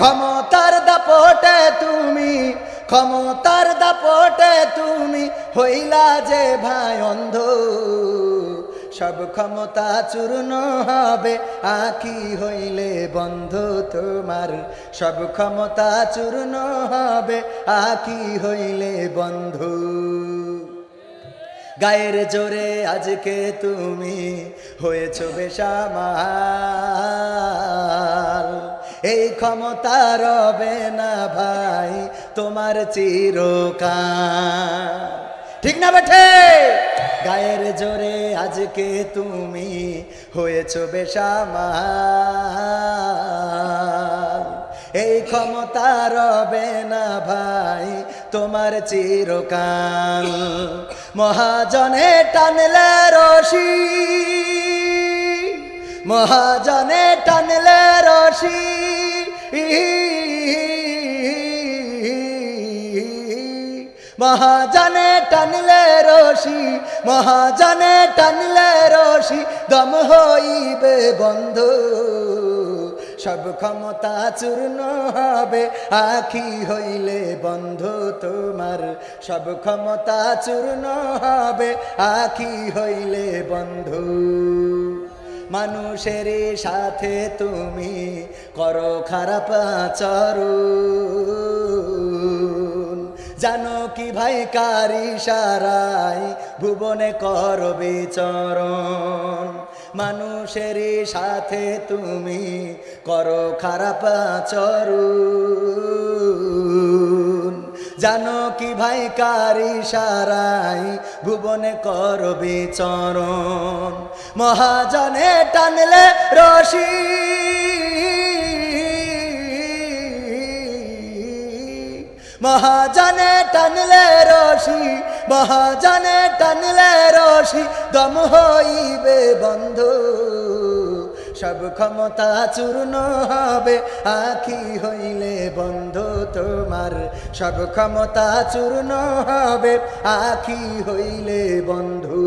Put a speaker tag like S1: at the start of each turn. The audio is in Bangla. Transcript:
S1: ক্ষমতার দাপটে তুমি, ক্ষমতার দাপটে তুমি হইলা যে ভাই অন্ধ, সব ক্ষমতা চূর্ণ হবে আঁখি হইলে বন্ধ তোমার, সব ক্ষমতা চূর্ণ হবে আঁখি হইলে বন্ধু। গায়ের জোরে আজকে তুমি হয়েছ বেসামাল, এই ক্ষমতা রবে না ভাই তোমার চিরকাল, ঠিক না বেঠে? গায়ের জোরে আজকে তুমি হয়েছ বেসামাল, এই ক্ষমতা রবে না ভাই তোমার চিরকাল। মহাজনে টানলে রশি, মহাজনে টানলে রশি, মহাজনে টানলে রশি, মহাজনে টানলে রশি দম হইবে বন্ধ, সব ক্ষমতা চূর্ণ হবে আঁখি হইলে বন্ধ তোমার, সব ক্ষমতা চূর্ণ হবে আঁখি হইলে বন্ধু। মানুষের সাথে তুমি করো খারাপ আচরণ, জানো কি ভাই কার ইশারায় ভুবনে করো বিচরণ, মানুষের সাথে তুমি করো খারাপ আচরণ, জানো কি ভাই কার ইশারায় ভুবনে করো বিচরণ। মহাজনে টানলে রশি, মহাজনে টানলে রশি, মহাজনে টানলে রশি দম হইবে বন্ধ, সব ক্ষমতা চূর্ণ হবে আঁখি হইলে বন্ধ তোমার, সব ক্ষমতা চূর্ণ হবে আঁখি হইলে বন্ধু।